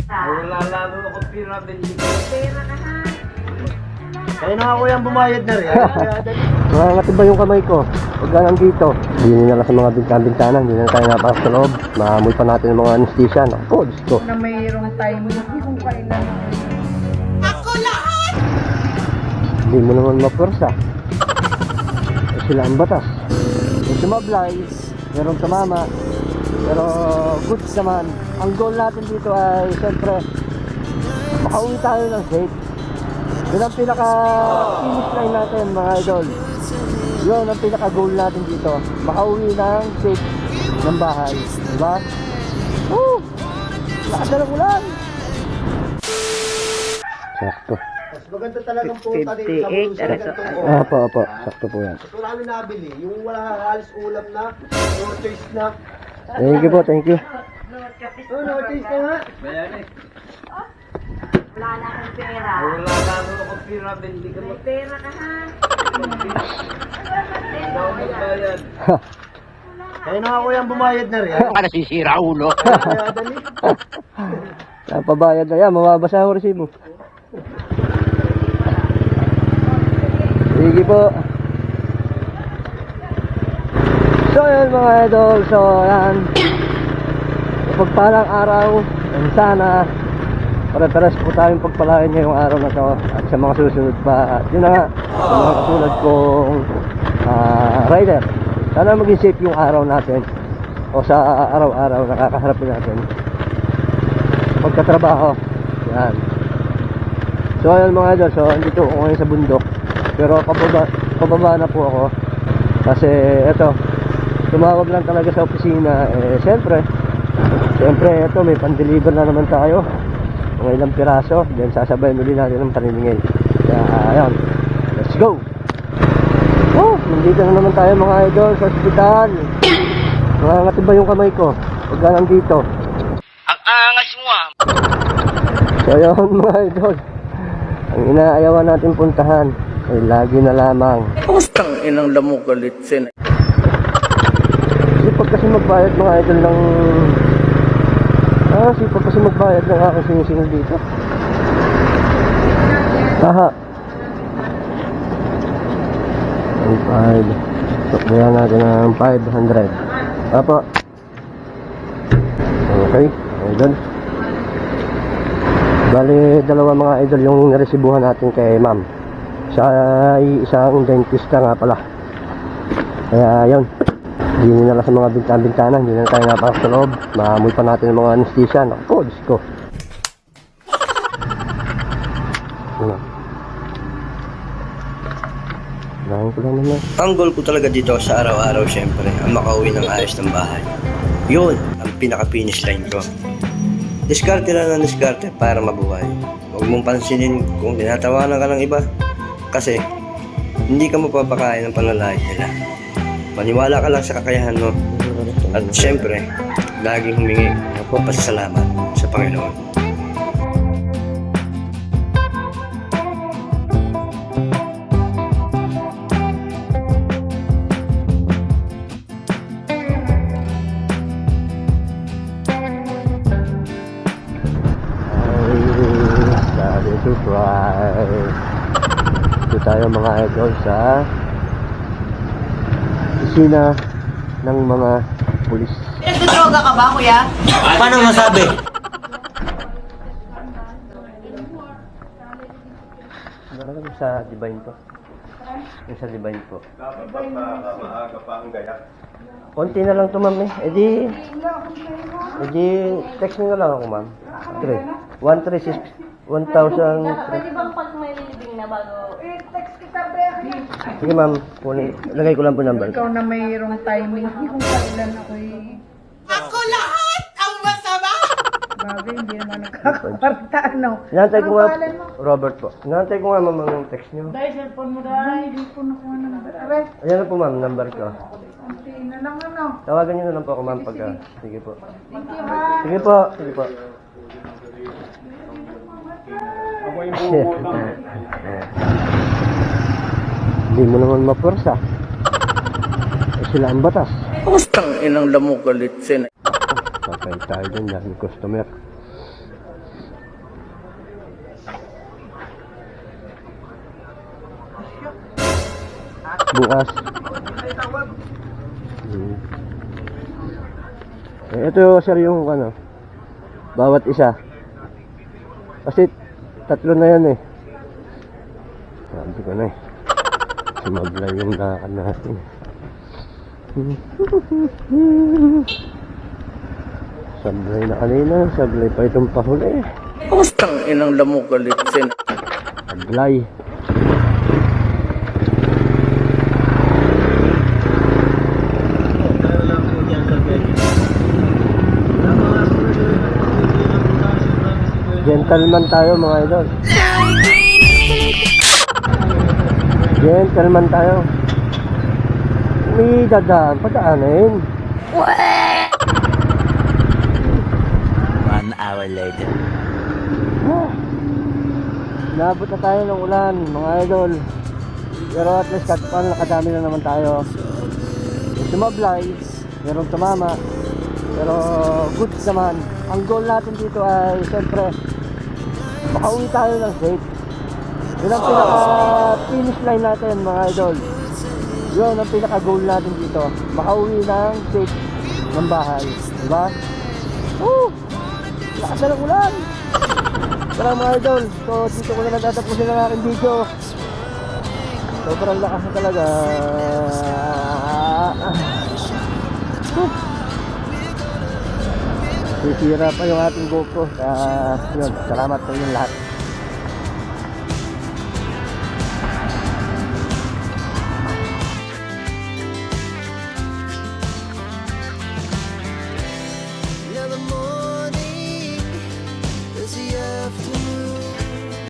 Wala lalo ako pinabili ko. Pera ka ha. Kaya na ako yung bumayad na rin. Nangangatid ba yung kamay ko? Huwag ka nandito. Hindi na lang sa mga bintana, hindi na tayo napasok sa loob. Maamoy pa natin ang mga anesthesia. Ako, Diyos ko. Na mayroong time kung kailan. Hindi mo naman mapwersa. Sila ang batas. Kung sumablay, merong tumama. Pero goods naman. Ang goal natin dito ay siyempre makauwi tayo ng safe. Yun ang pinaka-finish line natin mga idol. Yun ang pinaka-goal natin dito. Makauwi ng safe ng bahay. Diba? Woo! Nakadala ko lang! Sakto. Mas maganda talagang punta dito sa Mulusog. Opo. Sakto po yan. Ito namin nabili. Yung wala halos ulam na, no choice na. Thank you po, thank you. Oh, no choice na nga. Bayan eh. Wala na akong pera. Wala lalo ako pinabili ko. May pera ka ha. Daw magbayad. Kaya na ako yung bumayad na rin. Nasisira ulo. Kaya dali. Napabayad na yan, mababasa ang resibo. Sige po. So yun mga idol, so yan. Pagpalang araw, and sana pare-pares po tayong pagpalain ngayong araw na to at sa mga susunod pa. At yun na nga, sa mga katulad kong rider, sana maging safe yung araw natin o sa araw-araw nakakaharapin natin pagkatrabaho. Yan. So ayun mga idol, so andito ako ngayon sa bundok, pero pababa na po ako kasi eto, tumawag lang talaga sa opisina. Siyempre eto, may pan-deliver na naman tayo mga ilang piraso, then sasabayin ulit natin ng paniningil. Kaya ayun, let's go. Nandito na naman tayo mga idol sa ospital. Nangangatid ba yung kamay ko? Huwag ka nandito. Ang angas mo ah. So yun mga idol, ang inaayawan natin puntahan ay lagi na lamang Pustang inang lamok galitsin. sipag kasi magbayad mga idol ng sipag kasi magbayad ng aking sinisingil dito. Haha. Ang 5 so kaya natin ng 500. Apo. Okay idol, bali dalawa mga idol yung naresibuhan natin kay ma'am. Siya ay isang dentista nga pala. Kaya yun, hindi na lang sa mga bintana, hindi na tayo napasok sa loob. Maamoy pa natin ang mga anesthesia. Ako, Diyos ko. Lahan ko lang naman. Ang goal ko talaga dito sa araw-araw syempre ang makauwi ng ayos ng bahay. Yun ang pinaka-finish line ko. Diskarte lang ng diskarte para mabuhay. Huwag mong pansinin kung tinatawanan ka ng iba kasi hindi ka mapapakain ng panlalait nila. Maniwala ka lang sa kakayahan mo at syempre laging humingi ng pasasalamat sa Panginoon. To try. Ito tayo mga idol sa opisina ng mga pulis. Nagdodroga ka ba, kuya? Paano masabi? Meron sa Divine po. Yung sa Divine po. Dapat pa maaga pa ang gaya. Konti na lang to ma'am eh. Edi text nyo na lang ako ma'am. 136 1,000. Pwede bang pag may lilibing na bago? Text kita, Becky. Sige ma'am, lagay ko lang po number. Ikaw na mayroong timing kung kailan ako'y... Ako lahat ang masama! Bagay, hindi naman nakakaparta, ano? Inantay ko nga, Ang pangalan mo? Robert po. Inantay ko nga ma'am ang text nyo. Dahil cellphone mo dahil. Hindi ko nakuha ng number. Aray, Ayan na po ma'am, number ko. konti na lang ano. Tawagan nyo na lang po ako ma'am pagka. Sige po. Thank you ha. Sige po, sige po. Ako yung buo lang. Hindi mo naman mapwersa. Sila ang batas. Pustang inang lamok galitsin. Patay tayo dyan dahil customer. bukas. Ito sir yung ano, bawat isa. Kasi tatlo na yan eh. Sabi ko na eh. Sumablay yung lakad natin. Sablay na kanina, sablay pa itong pahuli. Putang inang lamok kalitsin. Sablay. Gentleman tayo mga idol. Gentleman tayo. May dadaan, padaanin. 1 hour later. Nabot na tayo ng ulan mga idol. Pero at least kahit paano nakadami na naman tayo. May sumablay, merong tumama. Pero good naman. Ang goal natin dito ay siyempre makauwi tayo ng safe. Yun ang pinaka-finish line natin mga idol. Yun ang pinaka-goal natin dito. Makauwi ng safe ng bahay. Diba? Lakas na ng ulan! Tara mga idol. So dito ko na natatapusin ang aking video. Sobrang lakas na talaga. Sisira pa yung ating GoPro. Yun, salamat sa inyong lahat. In the morning, as the afternoon